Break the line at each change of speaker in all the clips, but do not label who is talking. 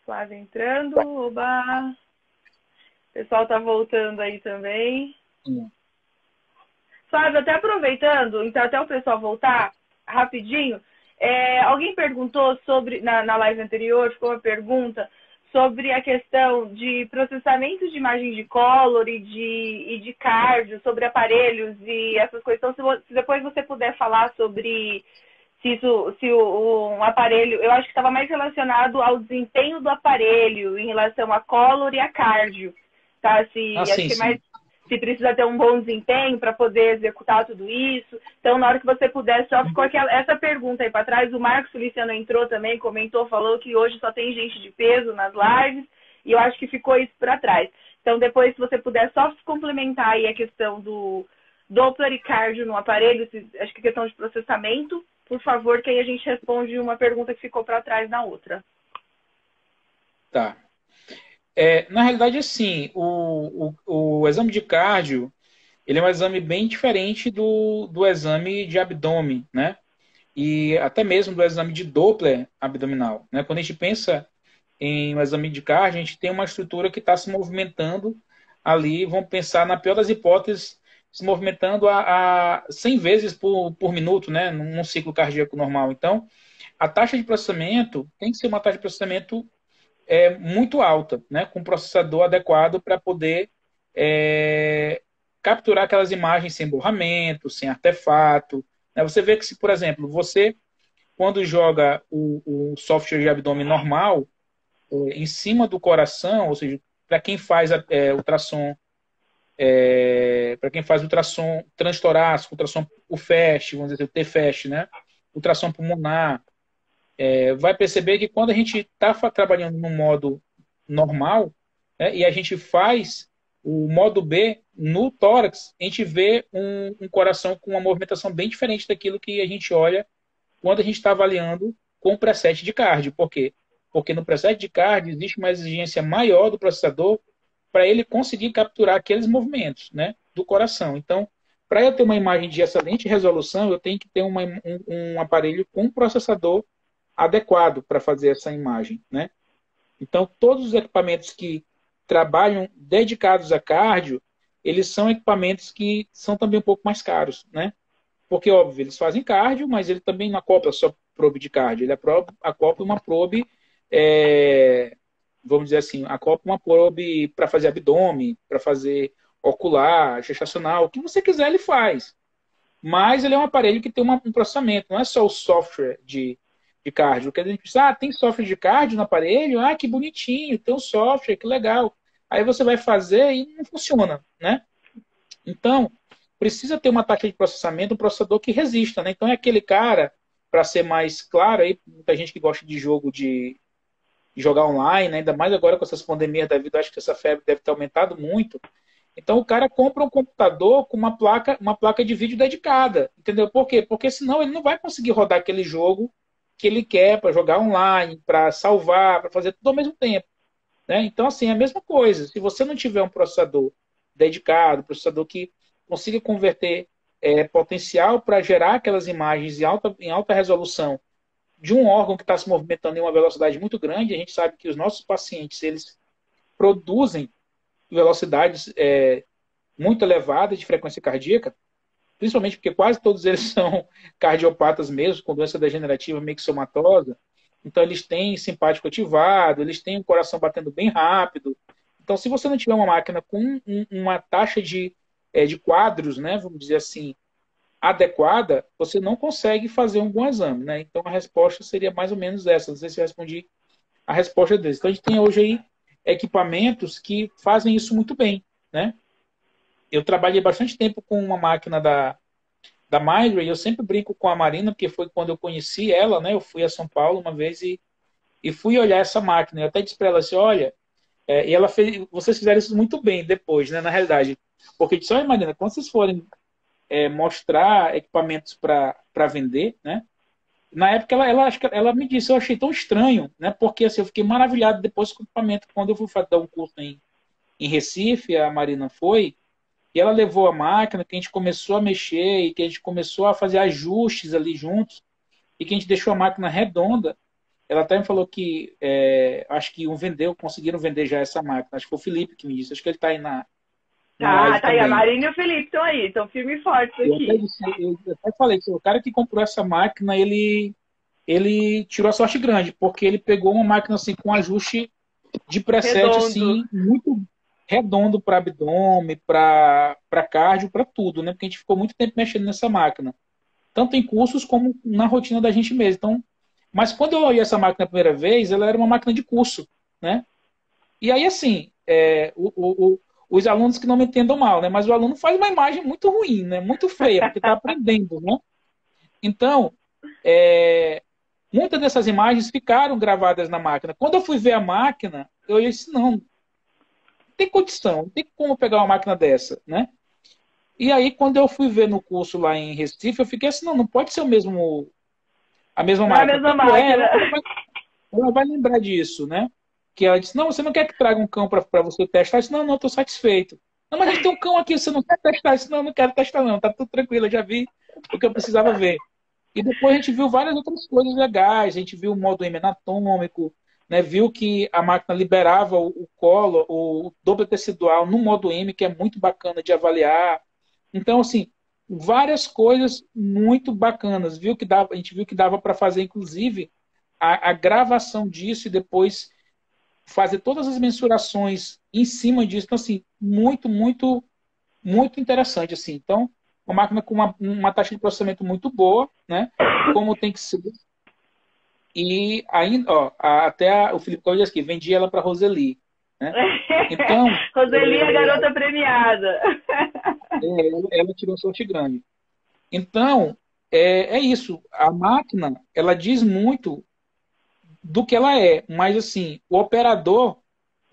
Flávia entrando, oba! O pessoal tá voltando aí também. Flávia, até aproveitando, então até o pessoal voltar rapidinho, alguém perguntou sobre, na live anterior, ficou uma pergunta sobre a questão de processamento de imagem de color e de cardio, sobre aparelhos e essas coisas. Então, se depois você puder falar sobre se um aparelho, eu acho que estava mais relacionado ao desempenho do aparelho em relação a color e a cardio, tá? Acho
Sim,
que é mais
sim.
se precisa ter um bom desempenho para poder executar tudo isso. Então, na hora que você puder, só ficou essa pergunta aí para trás. O Marcos Feliciano entrou também, comentou, falou que hoje só tem gente de peso nas lives, e eu acho que ficou isso para trás. Então, depois, se você puder só complementar aí a questão do Doppler e cardio no aparelho, acho que é questão de processamento, por favor, que aí a gente responde uma pergunta que ficou para trás na outra.
Tá. Na realidade, assim, o exame de cardio, ele é um exame bem diferente do exame de abdômen, né? E até mesmo do exame de Doppler abdominal, né? Quando a gente pensa em um exame de cardio, a gente tem uma estrutura que está se movimentando ali, vamos pensar na pior das hipóteses, se movimentando a 100 vezes por minuto, né? Num ciclo cardíaco normal. Então, a taxa de processamento tem que ser uma taxa de processamento muito alta, né? Com um processador adequado para poder é, capturar aquelas imagens sem borramento, sem artefato. Né? Você vê que se, por exemplo, você, quando joga o software de abdômen normal em cima do coração, ou seja, para quem faz ultrassom, para quem faz ultrassom transtorácico, ultrassom UFAST, vamos dizer, o TFAST, né? Ultrassom pulmonar, vai perceber que quando a gente está trabalhando no modo normal, né, e a gente faz o modo B no tórax, a gente vê um coração com uma movimentação bem diferente daquilo que a gente olha quando a gente está avaliando com o preset de cardio. Por quê? Porque no preset de cardio existe uma exigência maior do processador para ele conseguir capturar aqueles movimentos, né, do coração. Então, para eu ter uma imagem de excelente resolução, eu tenho que ter um aparelho com um processador adequado para fazer essa imagem, né? Então, todos os equipamentos que trabalham dedicados a cardio, eles são equipamentos que são também um pouco mais caros, né? Porque, óbvio, eles fazem cardio, mas ele também não acopla só probe de cardio, ele acopla uma probe, vamos dizer assim, acopla uma probe para fazer abdômen, para fazer ocular, gestacional, o que você quiser ele faz. Mas ele é um aparelho que tem um processamento, não é só o software de cardio. Porque a gente pensa, tem software de cardio no aparelho? Ah, que bonitinho, tem um software, que legal. Aí você vai fazer e não funciona, né? Então, precisa ter uma taxa de processamento, um processador que resista, né? Então é aquele cara, para ser mais claro, aí, muita gente que gosta de jogo de jogar online, né? Ainda mais agora com essas pandemias da vida, acho que essa febre deve ter aumentado muito. Então o cara compra um computador com uma placa de vídeo dedicada, entendeu? Por quê? Porque senão ele não vai conseguir rodar aquele jogo que ele quer para jogar online, para salvar, para fazer tudo ao mesmo tempo, né? Então assim, é a mesma coisa. Se você não tiver um processador dedicado, processador que consiga converter potencial para gerar aquelas imagens em alta resolução de um órgão que está se movimentando em uma velocidade muito grande, a gente sabe que os nossos pacientes eles produzem velocidades muito elevadas de frequência cardíaca, principalmente porque quase todos eles são cardiopatas mesmo, com doença degenerativa mixomatosa. Então, eles têm simpático ativado, eles têm o coração batendo bem rápido. Então, se você não tiver uma máquina com uma taxa de quadros, né, vamos dizer assim, adequada, você não consegue fazer um bom exame. Né? Então, a resposta seria mais ou menos essa. Não sei se eu respondi a resposta deles. Então, a gente tem hoje aí equipamentos que fazem isso muito bem. Né? Eu trabalhei bastante tempo com uma máquina da Mindray, e eu sempre brinco com a Marina, porque foi quando eu conheci ela, né? Eu fui a São Paulo uma vez e fui olhar essa máquina. Eu até disse para ela assim, olha, e ela fez, vocês fizeram isso muito bem depois, né? Na realidade, porque eu disse, olha, Marina, quando vocês forem mostrar equipamentos para vender, né? Na época acho que ela me disse, eu achei tão estranho, né? Porque assim, eu fiquei maravilhado depois com o equipamento. Quando eu fui dar um curso em Recife, a Marina foi, e ela levou a máquina, que a gente começou a mexer e que a gente começou a fazer ajustes ali juntos e que a gente deixou a máquina redonda. ela até me falou que acho que conseguiram vender já essa máquina. Acho que foi o Felipe que me disse. Acho que ele está aí na live
Tá aí, a
também.
Marina e o Felipe estão aí, estão firmes e fortes
Eu até,
aqui.
eu até falei que o cara que comprou essa máquina, ele tirou a sorte grande, porque ele pegou uma máquina assim com ajuste de preset
Redondo.
assim, muito redondo para abdômen, para cardio, para tudo, né? Porque a gente ficou muito tempo mexendo nessa máquina. Tanto em cursos como na rotina da gente mesmo. Então, mas quando eu olhei essa máquina a primeira vez, ela era uma máquina de curso, né? E aí, assim, os alunos que não me entendam mal, né? Mas o aluno faz uma imagem muito ruim, né? Muito feia, porque está aprendendo, né? Então, muitas dessas imagens ficaram gravadas na máquina. Quando eu fui ver a máquina, eu disse, não tem condição, não tem como pegar uma máquina dessa, né? E aí, quando eu fui ver no curso lá em Recife, eu fiquei assim, não pode ser a mesma
Não é a
máquina.
mesma
Quando
máquina.
ela vai lembrar disso, né? Que ela disse, não, você não quer que traga um cão para você testar? Eu disse, não, estou satisfeito. Não, mas a gente tem um cão aqui, você não quer testar? Eu disse, não quero testar não, tá tudo tranquilo, eu já vi o que eu precisava ver. E depois a gente viu várias outras coisas legais, a gente viu o modo hemanatômico, né? Viu que a máquina liberava o colo, o dobro tecidual no modo M, que é muito bacana de avaliar. Então, assim, várias coisas muito bacanas. A gente viu que dava para fazer, inclusive, a gravação disso e depois fazer todas as mensurações em cima disso. Então, assim, muito, muito, muito interessante. Assim. Então, uma máquina com uma taxa de processamento muito boa, né? Como tem que ser. E ainda, ó, o Felipe Cláudio disse aqui, vendi ela para Roseli. Né? Então,
Roseli, a garota premiada.
ela tirou sorte grande. Então, é isso. A máquina, ela diz muito do que ela é, mas assim, o operador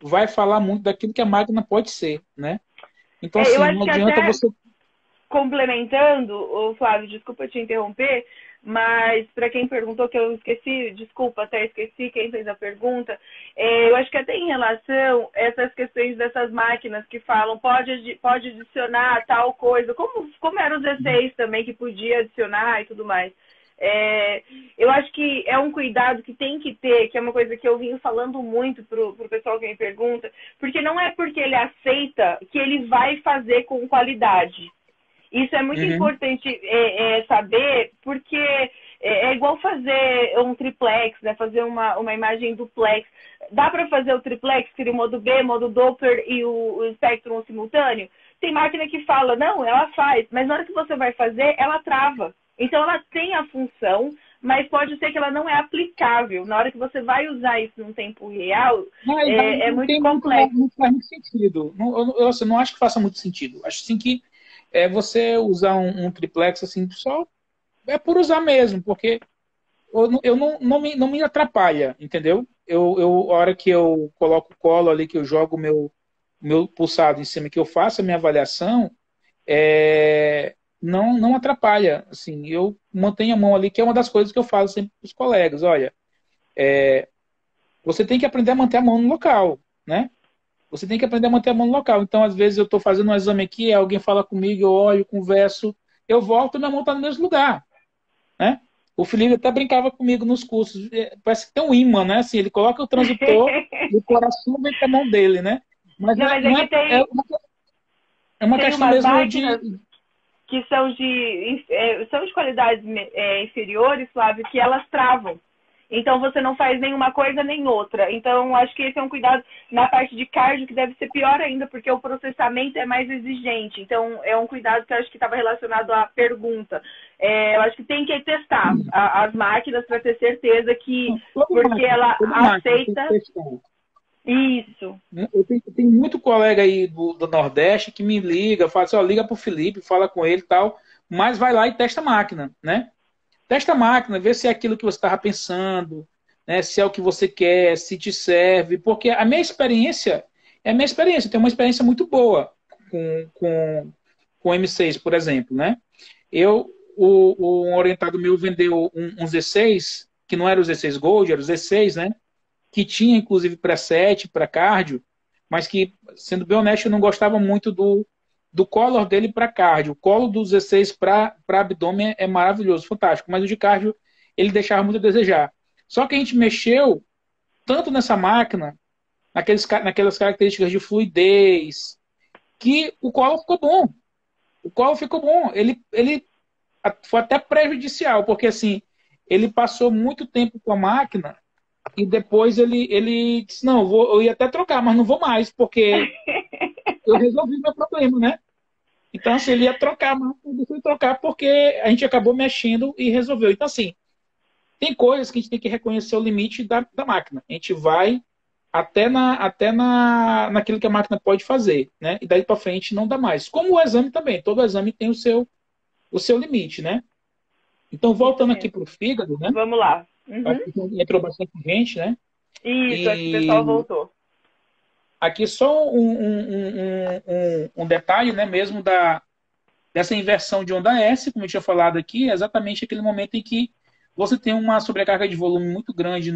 vai falar muito daquilo que a máquina pode ser, né? Então,
Eu
assim,
acho
não
que
adianta
até
você.
complementando, o Flávio, desculpa te interromper, mas para quem perguntou que eu esqueci, desculpa, até esqueci quem fez a pergunta, eu acho que até em relação a essas questões dessas máquinas que falam pode adicionar tal coisa, como eram os E6 também que podia adicionar e tudo mais. Eu acho que é um cuidado que tem que ter, que é uma coisa que eu vim falando muito pro pessoal que me pergunta, porque não é porque ele aceita que ele vai fazer com qualidade. Isso é muito
Uhum.
importante saber, porque é igual fazer um triplex, né? Fazer uma imagem duplex. Dá para fazer o triplex, que seria o modo B, modo Doppler e o Spectrum simultâneo? Tem máquina que fala, não, ela faz, mas na hora que você vai fazer, ela trava. Então ela tem a função, mas pode ser que ela não é aplicável. Na hora que você vai usar isso num tempo real,
Mas
é
não
muito
tem muito,
complexo.
não faz muito sentido. Eu assim, não acho que faça muito sentido. Acho assim que você usar um triplex assim, só é por usar mesmo, porque eu não me atrapalha, entendeu? A hora que eu coloco o colo ali, que eu jogo o meu pulsado em cima, que eu faço a minha avaliação, não atrapalha. Assim, eu mantenho a mão ali, que é uma das coisas que eu falo sempre para os colegas. Olha, você tem que aprender a manter a mão no local, né? Você tem que aprender a manter a mão no local. Então, às vezes, eu estou fazendo um exame aqui, alguém fala comigo, eu olho, converso, eu volto e minha mão está no mesmo lugar, né? O Felipe até brincava comigo nos cursos. Parece que tem um imã, né? Assim, ele coloca o transdutor e o coração vem para a mão dele, né? Mas
Não, mas é que
é uma
tem
questão
umas
mesmo de.
máquinas que são de qualidades inferiores, Flávio, que elas travam. Então você não faz nenhuma coisa nem outra. Então acho que esse é um cuidado na parte de cardio que deve ser pior ainda, porque o processamento é mais exigente. Então é um cuidado que eu acho que estava relacionado à pergunta. Eu acho que tem que testar as máquinas para ter certeza que, porque ela
Toda máquina tem que
aceita
testar.
isso.
Eu tenho muito colega aí do Nordeste que me liga, fala assim, ó, liga pro Felipe, fala com ele e tal, mas vai lá e testa a máquina, né? Testa a máquina, vê se é aquilo que você estava pensando, né? Se é o que você quer, se te serve, porque a minha experiência é a minha experiência, eu tenho uma experiência muito boa com o M6, por exemplo, né? Um orientado meu vendeu um Z6, que não era o Z6 Gold, era o Z6, né? Que tinha inclusive preset para cardio, mas que, sendo bem honesto, eu não gostava muito do color dele para cardio. O color do 16 para abdômen é maravilhoso, fantástico, mas o de cardio ele deixava muito a desejar. Só que a gente mexeu tanto nessa máquina, naquelas características de fluidez, que o colo ficou bom. O colo ficou bom. Ele foi até prejudicial, porque assim, ele passou muito tempo com a máquina e depois ele disse, não, eu ia até trocar, mas não vou mais, porque eu resolvi meu problema, né? Então, assim, ele ia trocar, mas eu decidi trocar porque a gente acabou mexendo e resolveu. Então, assim, tem coisas que a gente tem que reconhecer o limite da máquina. A gente vai naquilo que a máquina pode fazer, né? E daí para frente não dá mais. Como o exame também, todo exame tem o seu limite, né? Então, voltando aqui para o fígado, né?
Vamos lá. Uhum.
Aqui entrou bastante gente, né?
Isso, acho que o pessoal
E
voltou.
aqui só um detalhe, né? Mesmo dessa inversão de onda S, como eu tinha falado aqui, é exatamente aquele momento em que você tem uma sobrecarga de volume muito grande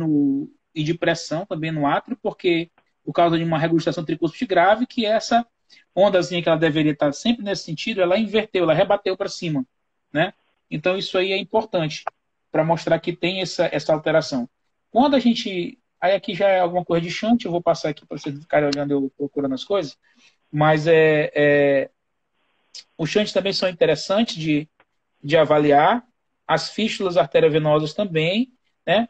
e de pressão também no átrio, porque por causa de uma regurgitação tricúspide grave, que essa ondazinha que ela deveria estar sempre nesse sentido, ela inverteu, ela rebateu para cima, né? Então isso aí é importante para mostrar que tem essa alteração. Quando a gente... Aí aqui já é alguma coisa de shunt, eu vou passar aqui para vocês ficarem olhando eu procurando as coisas, mas os shunts também são interessantes de avaliar, as fístulas arteriovenosas também, né?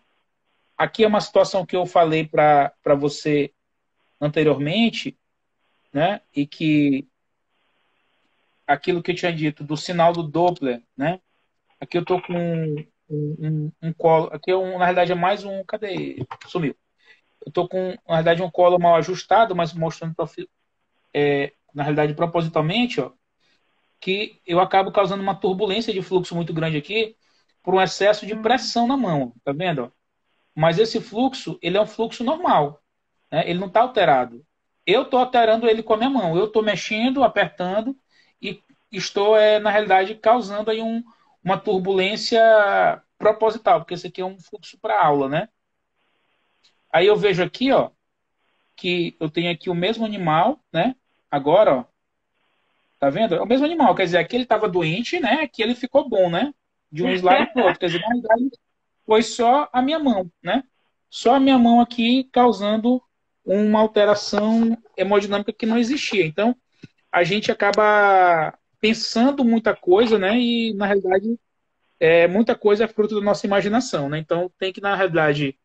Aqui é uma situação que eu falei para você anteriormente, né? E que aquilo que eu tinha dito do sinal do Doppler, né? Aqui eu tô com um colo, aqui na realidade é mais um, cadê? Sumiu. Eu tô com, na realidade, um colo mal ajustado, mas mostrando na realidade propositalmente, ó, que eu acabo causando uma turbulência de fluxo muito grande aqui por um excesso de pressão na mão, tá vendo? Mas esse fluxo, ele é um fluxo normal, né? Ele não está alterado. Eu estou alterando ele com a minha mão. Eu estou mexendo, apertando e estou, na realidade, causando aí uma turbulência proposital, porque esse aqui é um fluxo para aula, né? Aí eu vejo aqui, ó, que eu tenho aqui o mesmo animal, né? Agora, ó, tá vendo? É o mesmo animal, quer dizer, aqui ele estava doente, né? Aqui ele ficou bom, né? De um slide para o outro. Quer dizer, na realidade, foi só a minha mão, né? Só a minha mão aqui causando uma alteração hemodinâmica que não existia. Então, a gente acaba pensando muita coisa, né? E, na realidade, muita coisa é fruto da nossa imaginação, né? Então, tem que, na realidade,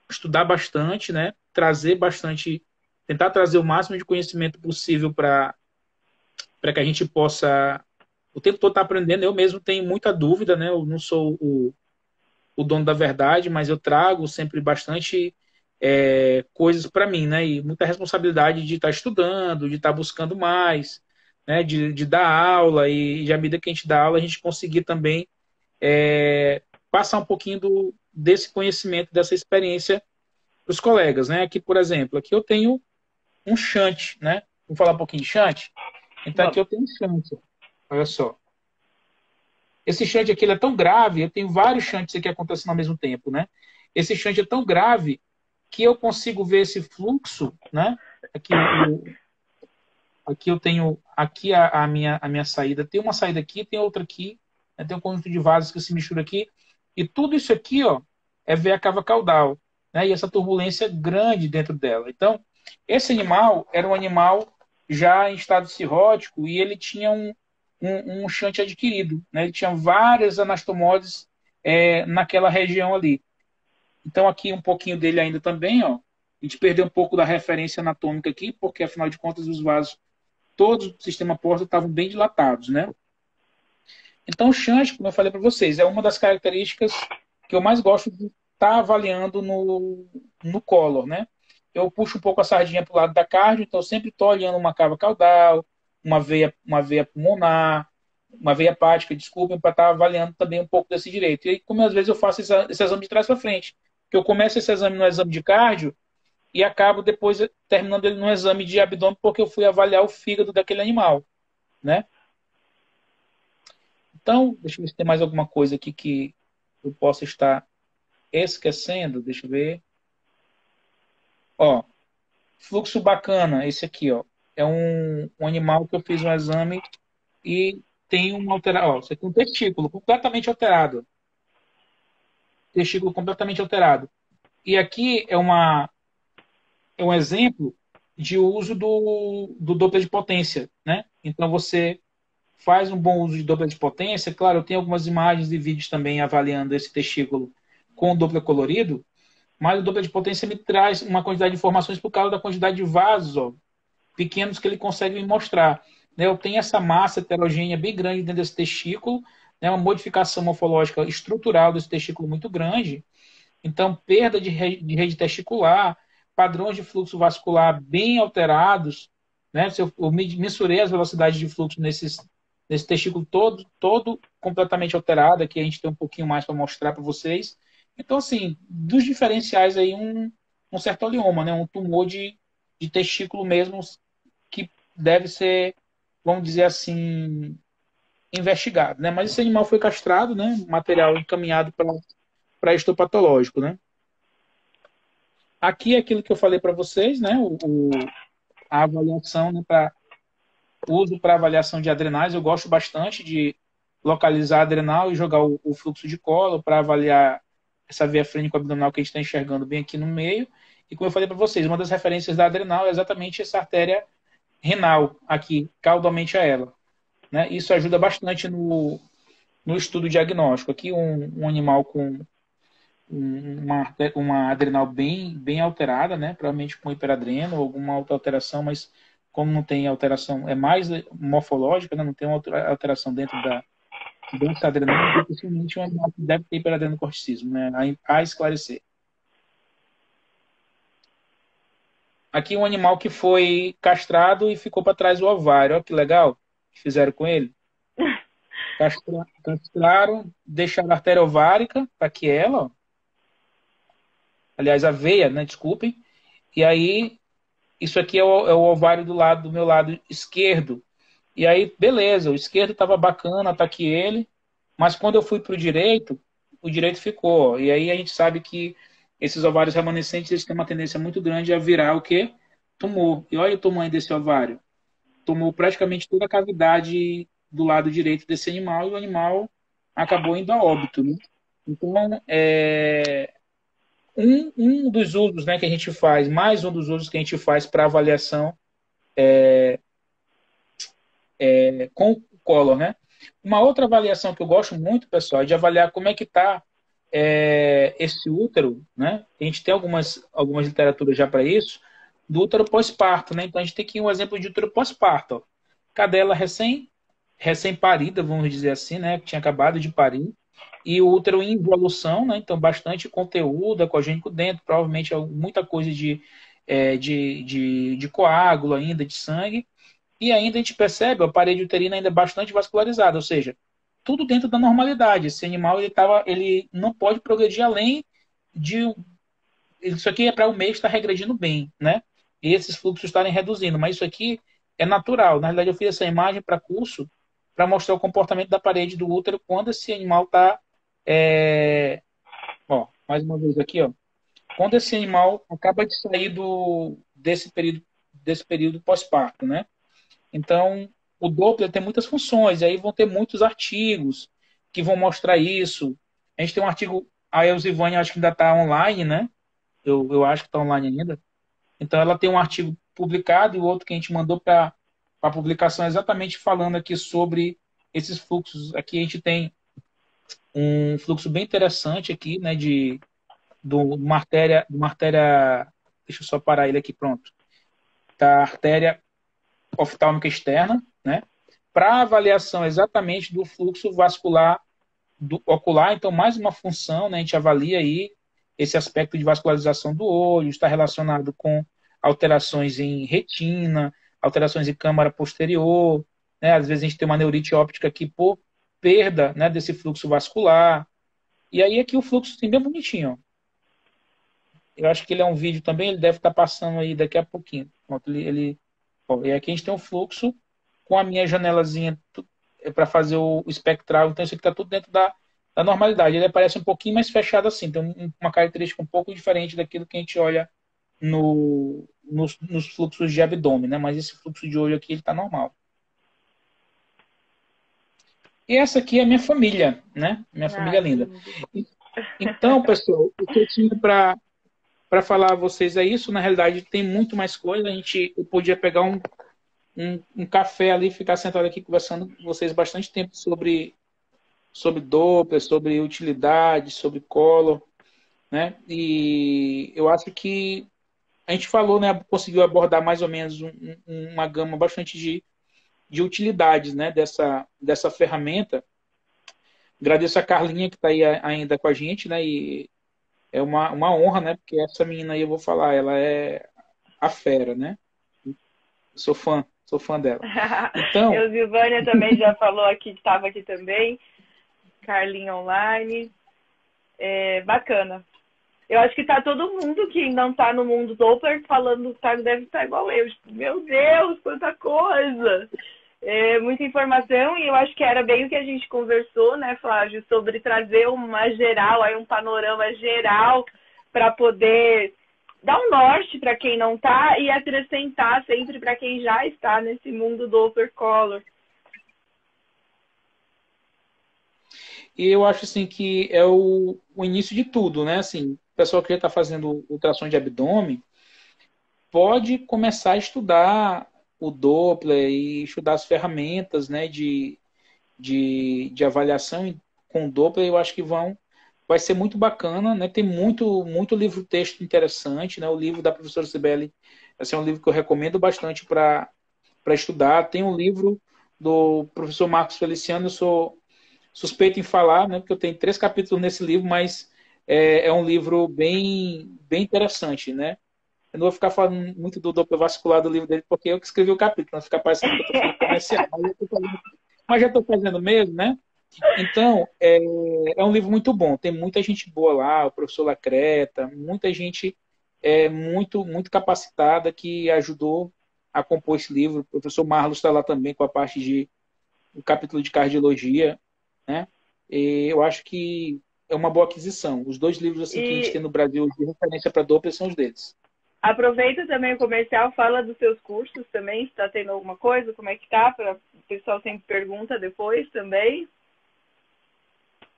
estudar bastante, né? Trazer bastante, tentar trazer o máximo de conhecimento possível para que a gente possa o tempo todo estar aprendendo. Eu mesmo tenho muita dúvida, né? Eu não sou o dono da verdade, mas eu trago sempre bastante coisas para mim, né? E muita responsabilidade de estar estudando, de estar buscando mais, né? De dar aula e à medida que a gente dá aula, a gente conseguir também passar um pouquinho desse conhecimento, dessa experiência para os colegas, né? Aqui, por exemplo, aqui eu tenho um shunt, né? Vamos falar um pouquinho de shunt? Então aqui eu tenho um shunt, olha só. Esse shunt aqui ele é tão grave, eu tenho vários shunts aqui acontecendo ao mesmo tempo, né? Esse shunt é tão grave que eu consigo ver esse fluxo, né? Aqui eu tenho aqui a minha saída. Tem uma saída aqui, tem outra aqui, né? Tem um conjunto de vasos que se mistura aqui. E tudo isso aqui, ó, é veia cava caudal, né? E essa turbulência grande dentro dela. Então, esse animal era um animal já em estado cirrótico e ele tinha um shunt adquirido, né? Ele tinha várias anastomoses naquela região ali. Então, aqui um pouquinho dele ainda também, ó. A gente perdeu um pouco da referência anatômica aqui, porque afinal de contas os vasos todos do sistema porta estavam bem dilatados, né? Então, o shunt, como eu falei para vocês, é uma das características que eu mais gosto de estar avaliando no Color, né? Eu puxo um pouco a sardinha para o lado da cardio, então eu sempre estou olhando uma cava caudal, uma veia pulmonar, uma veia hepática, desculpem, para estar avaliando também um pouco desse direito. E aí, como às vezes eu faço esse exame de trás para frente, que eu começo esse exame no exame de cardio e acabo depois terminando ele no exame de abdômen porque eu fui avaliar o fígado daquele animal, né? Então, deixa eu ver se tem mais alguma coisa aqui que eu possa estar esquecendo. Deixa eu ver. Ó, fluxo bacana, esse aqui, ó. É um animal que eu fiz um exame e tem uma alteração. Ó, você tem um testículo completamente alterado. testículo completamente alterado. E aqui é um exemplo de uso do Doppler de potência, né? Então você faz um bom uso de Doppler de potência. Claro, eu tenho algumas imagens e vídeos também avaliando esse testículo com Doppler colorido, mas o Doppler de potência me traz uma quantidade de informações por causa da quantidade de vasos, ó, pequenos que ele consegue me mostrar. Né? Eu tenho essa massa heterogênea bem grande dentro desse testículo, né? Uma modificação morfológica estrutural desse testículo muito grande. Então, perda de rede testicular, padrões de fluxo vascular bem alterados. Né? Se eu mensurei as velocidades de fluxo nesse testículo todo completamente alterado. Aqui a gente tem um pouquinho mais para mostrar para vocês. Então, assim, dos diferenciais aí, um certo olioma, né? Um tumor de testículo mesmo, que deve ser, vamos dizer assim, investigado, né? Mas esse animal foi castrado, né? Material encaminhado para histopatológico, né? Aqui é aquilo que eu falei para vocês, né? A avaliação, né, para uso para avaliação de adrenais. Eu gosto bastante de localizar a adrenal e jogar o fluxo de colo para avaliar essa veia frênico-abdominal que a gente está enxergando bem aqui no meio. E como eu falei para vocês, uma das referências da adrenal é exatamente essa artéria renal aqui, caudalmente a ela. Né? Isso ajuda bastante no estudo diagnóstico. Aqui um animal com uma adrenal bem alterada, né? Provavelmente com hiperadreno ou alguma outra alteração, mas como não tem alteração, é mais morfológica, né? Não tem uma alteração dentro dessa adrenal, possivelmente um animal que deve ter hiperadrenocorticismo, né? A esclarecer. Aqui um animal que foi castrado e ficou para trás do ovário. Olha que legal que fizeram com ele. Castraram, deixaram a artéria ovárica, tá aqui ela, ó. Aliás, a veia, né? Desculpem. E aí, isso aqui é o ovário do meu lado esquerdo. E aí, beleza, o esquerdo estava bacana, tá aqui ele. Mas quando eu fui para o direito ficou. Ó. E aí a gente sabe que esses ovários remanescentes eles têm uma tendência muito grande a virar o quê? Tumor. E olha o tamanho desse ovário. Tomou praticamente toda a cavidade do lado direito desse animal e o animal acabou indo a óbito. Né? Então, um dos usos, né, que a gente faz, mais um dos usos que a gente faz para avaliação com o Collor, né? Uma outra avaliação que eu gosto muito, pessoal, é de avaliar como é que está esse útero, né? A gente tem algumas literaturas já para isso, do útero pós-parto, né? Então a gente tem aqui um exemplo de útero pós-parto. Cadela recém-parida, vamos dizer assim, né? Que tinha acabado de parir. E o útero em evolução, né? Então bastante conteúdo ecogênico dentro, provavelmente muita coisa de coágulo ainda, de sangue. E ainda a gente percebe a parede uterina ainda bastante vascularizada, ou seja, tudo dentro da normalidade. Esse animal ele não pode progredir além de. Isso aqui é para o mês estar regredindo bem, né? E esses fluxos estarem reduzindo, mas isso aqui é natural. Na realidade, eu fiz essa imagem para curso para mostrar o comportamento da parede do útero quando esse animal está. Ó, mais uma vez aqui, ó. Quando esse animal acaba de sair desse período pós-parto, né? Então, o Doppler tem muitas funções, e aí vão ter muitos artigos que vão mostrar isso. A gente tem um artigo, a Elzivane acho que ainda está online, né? Eu acho que está online ainda. Então, ela tem um artigo publicado e o outro que a gente mandou para a publicação exatamente falando aqui sobre esses fluxos. Aqui a gente tem um fluxo bem interessante aqui, né, de uma artéria, deixa eu só parar ele aqui, pronto. Da artéria oftálmica externa, né, para avaliação exatamente do fluxo vascular ocular. Então, mais uma função, né, a gente avalia aí esse aspecto de vascularização do olho, está relacionado com alterações em retina, alterações em câmara posterior, né, às vezes a gente tem uma neurite óptica aqui por perda, né, desse fluxo vascular. E aí aqui o fluxo tem bem bonitinho, ó. Eu acho que ele é um vídeo também, ele deve estar passando aí daqui a pouquinho. Pronto, ó, e aqui a gente tem um fluxo com a minha janelazinha para fazer o espectral. Então, isso aqui está tudo dentro da normalidade. Ele aparece um pouquinho mais fechado assim. Tem uma característica um pouco diferente daquilo que a gente olha nos fluxos de abdômen, né? Mas esse fluxo de olho aqui, ele está normal. E essa aqui é a minha família, né? Minha família linda. Então, pessoal, o que eu tinha para falar a vocês é isso. Na realidade, tem muito mais coisa. Eu podia pegar um café ali, ficar sentado aqui conversando com vocês bastante tempo sobre Doppler, sobre utilidade, sobre Color, né? E eu acho que a gente falou, né? Conseguiu abordar mais ou menos uma gama bastante de utilidades, né? Dessa ferramenta. Agradeço a Carlinha que está aí ainda com a gente, né? E é uma honra, né? Porque essa menina aí, eu vou falar, ela é a fera, né? Sou fã dela. Então,
Eu, Silvânia também já falou aqui, que estava aqui também. Carlinha Online. Bacana. Eu acho que tá todo mundo que não tá no mundo Doppler falando, deve estar igual eu. Tipo, meu Deus, quanta coisa! Muita informação, e eu acho que era bem o que a gente conversou, né, Flávio, sobre trazer uma geral, aí um panorama geral para poder dar um norte para quem não tá e acrescentar sempre para quem já está nesse mundo Doppler Color.
e eu acho assim que é o início de tudo, né? Assim, o pessoal que já está fazendo ultrassom de abdômen pode começar a estudar o Doppler e estudar as ferramentas, né, de avaliação com Doppler. Eu acho que vai ser muito bacana, né? Tem muito livro-texto interessante, né? O livro da professora Cibele, esse é um livro que eu recomendo bastante para estudar. Tem um livro do professor Marcos Feliciano, eu sou suspeito em falar, né? Porque eu tenho 3 capítulos nesse livro, mas é um livro bem interessante, né? Eu não vou ficar falando muito do Doppler vascular do livro dele, porque eu que escrevi o capítulo, não fica parecendo que eu estou fazendo comercial. Mas já estou fazendo mesmo, né? Então, é um livro muito bom. Tem muita gente boa lá, o professor Lacreta, muita gente muito capacitada que ajudou a compor esse livro. O professor Marlos está lá também com a parte o capítulo de cardiologia, né? E eu acho que é uma boa aquisição. Os 2 livros assim que a gente tem
E
no Brasil de referência para Doppler são os deles.
aproveita também o comercial, fala dos seus cursos também, se está tendo alguma coisa, como é que tá, para o pessoal sempre pergunta depois também.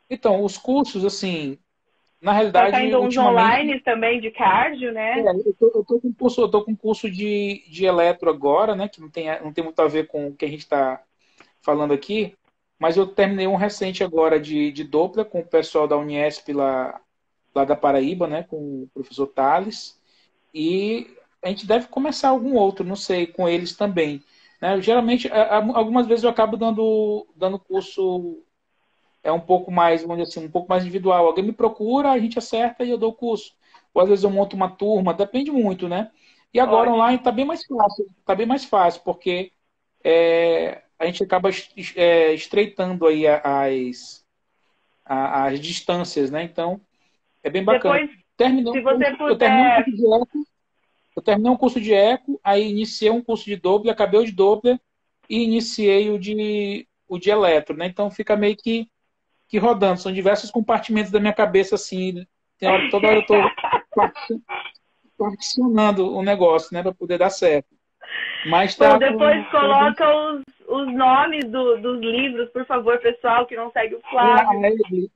Então, os cursos, assim, na
Tá
realidade,
saindo uns
ultimamente,
online também de cardio, né?
eu tô com curso de eletro agora, né? Que não tem muito a ver com o que a gente está falando aqui, mas eu terminei um recente agora de Doppler com o pessoal da Uniesp lá da Paraíba, né? Com o professor Thales. E a gente deve começar algum outro, não sei, com eles também. Né? Geralmente, algumas vezes eu acabo dando curso um pouco mais, vamos dizer assim, um pouco mais individual. Alguém me procura, a gente acerta e eu dou o curso. Ou às vezes eu monto uma turma, depende muito, né? E agora online
Ótimo.
está bem mais fácil, porque a gente acaba estreitando aí as distâncias, né? Então, é bem bacana.
Depois,
Terminei
se
um
você
curso, eu terminei um
puder,
curso de eco, aí iniciei um curso de Doppler, acabei o de Doppler e iniciei o de eletro, né? Então fica meio que rodando. São diversos compartimentos da minha cabeça, assim. Toda hora eu estou particionando o negócio, né, para poder dar certo. Mas
bom,
tá
depois
tá bem.
coloca os nomes dos livros, por favor, pessoal que não segue o Flávio.
A Egli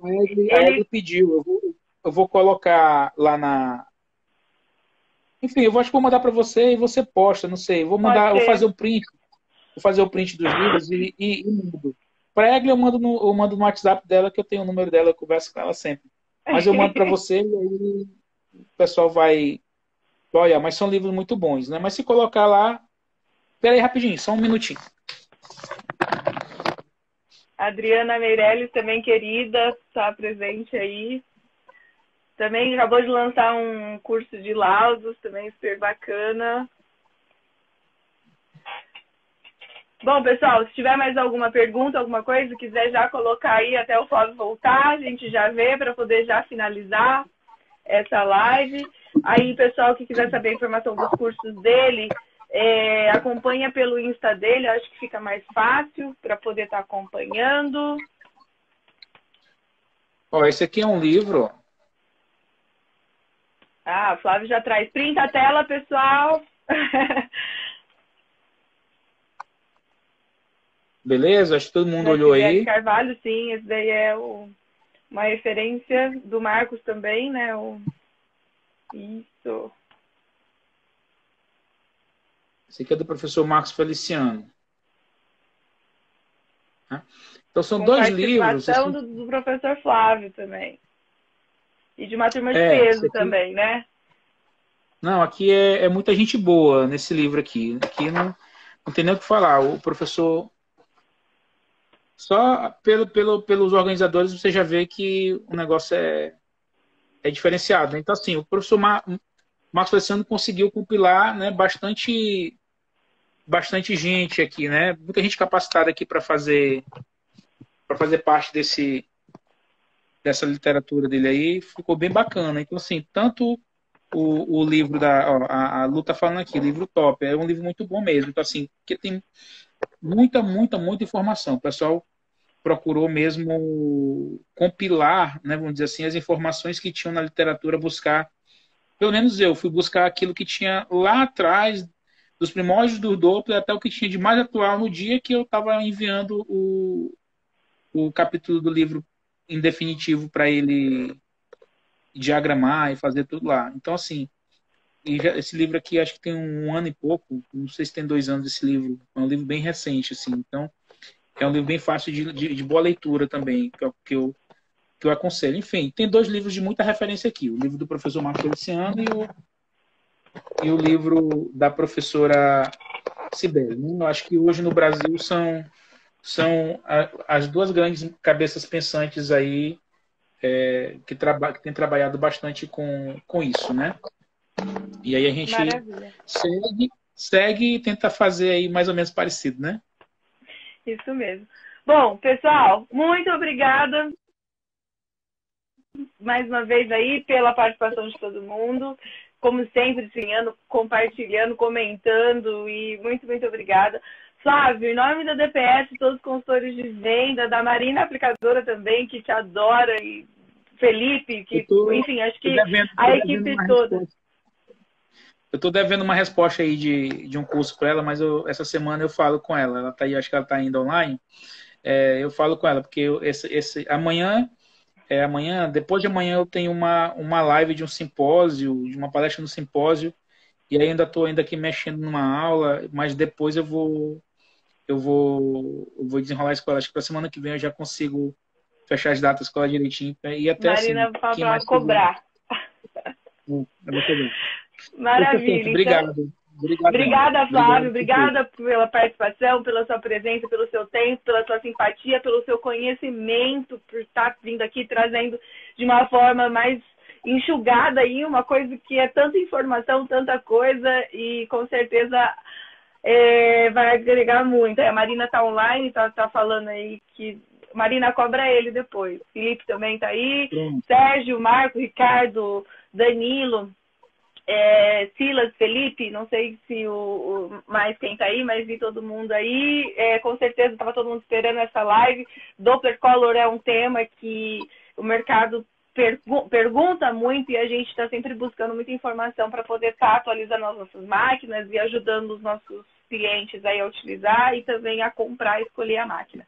Ele
pediu. Eu vou colocar lá na. Enfim, acho que vou mandar para você e você posta, não sei.
pode
Vou fazer
ser.
o print. Vou fazer o print dos livros e mando. Para a Egli eu mando no WhatsApp dela, que eu tenho o número dela, eu converso com ela sempre. Mas eu mando para você e aí o pessoal vai. Olha, mas são livros muito bons, né? Mas se colocar lá. Pera aí, rapidinho, só um minutinho.
Adriana Meirelles, também querida, está presente aí. Também acabou de lançar um curso de laudos, também super bacana. Bom, pessoal, se tiver mais alguma pergunta, alguma coisa, quiser já colocar aí até o Flávio voltar, a gente já vê para poder já finalizar essa live. Aí, pessoal que quiser saber a informação dos cursos dele, acompanha pelo Insta dele, acho que fica mais fácil para poder estar acompanhando.
Ó, esse aqui é um livro.
Ah, o Flávio já traz. Printa a tela, pessoal.
Beleza? Acho que todo mundo
Da
olhou
Cibele
aí.
Carvalho, sim, esse daí é o uma referência do Marcos também, né? Isso.
Esse aqui é do professor Marcos Feliciano. Então são dois livros.
Participação do professor Flávio também. E de uma turma de
É,
peso
aqui...
também, né?
Não, aqui é muita gente boa nesse livro aqui. Aqui não tem nem o que falar. O professor... Só pelos organizadores você já vê que o negócio é diferenciado, né? Então, assim, o professor Marcos Feliciano conseguiu compilar, né, bastante gente aqui, né? Muita gente capacitada aqui para fazer parte dessa literatura dele aí. Ficou bem bacana. Então, assim, tanto o livro a Lu tá falando aqui, livro top, é um livro muito bom mesmo. Então, assim, porque tem muita informação. O pessoal procurou mesmo compilar, né, vamos dizer assim, as informações que tinham na literatura, buscar, pelo menos eu fui buscar aquilo que tinha lá atrás, dos primórdios do Doppler até o que tinha de mais atual no dia que eu estava enviando o capítulo do livro em definitivo para ele diagramar e fazer tudo lá. Então, assim, esse livro aqui acho que tem um ano e pouco, não sei se tem 2 anos esse livro, é um livro bem recente, assim, então é um livro bem fácil de boa leitura também, que eu aconselho. Enfim, tem 2 livros de muita referência aqui, o livro do professor Marcos Feliciano e o livro da professora Cibele. Eu acho que hoje no Brasil são as 2 grandes cabeças pensantes aí que têm trabalhado bastante com isso, né? E aí a gente segue e tenta fazer aí mais ou menos parecido, né?
Isso mesmo. Bom, pessoal, muito obrigada mais uma vez aí pela participação de todo mundo. Como sempre, ensinando, compartilhando, comentando e muito obrigada. Flávio, em nome da DPS, todos os consultores de venda, da Marina Aplicadora também, que te adora, e Felipe, que, enfim, acho que a equipe toda.
Eu estou devendo uma resposta aí de um curso para ela, mas essa semana eu falo com ela. Ela tá aí, acho que ela está ainda online. Eu falo com ela, porque amanhã, depois de amanhã, eu tenho uma live de um simpósio, de uma palestra no simpósio, e aí ainda estou aqui mexendo numa aula, mas depois eu vou desenrolar isso com ela. Acho que para semana que vem eu já consigo fechar as datas com ela direitinho. E até
Marina,
assim,
fala para cobrar. Maravilha.
Obrigado.
Obrigada, Flávio. Obrigada pela participação, pela sua presença, pelo seu tempo, pela sua simpatia, pelo seu conhecimento, por estar vindo aqui trazendo de uma forma mais enxugada aí uma coisa que é tanta informação, tanta coisa e com certeza vai agregar muito. A Marina está online, tá falando aí que Marina cobra ele depois. Felipe também está aí. Sérgio, Marco, Ricardo, Danilo, Silas, Felipe, não sei se mais quem tá aí, mas vi todo mundo aí. Com certeza estava todo mundo esperando essa live. Doppler Color é um tema que o mercado pergunta muito e a gente está sempre buscando muita informação para poder estar atualizando as nossas máquinas e ajudando os nossos clientes aí a utilizar e também a comprar e escolher a máquina.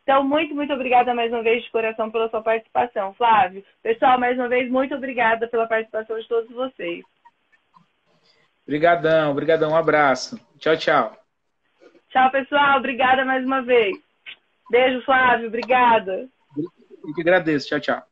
Então, muito obrigada mais uma vez de coração pela sua participação, Flávio. Pessoal, mais uma vez, muito obrigada pela participação de todos vocês.
Obrigadão, um abraço. Tchau.
Tchau, pessoal. Obrigada mais uma vez. Beijo, Flávio. Obrigada.
Eu que agradeço. Tchau.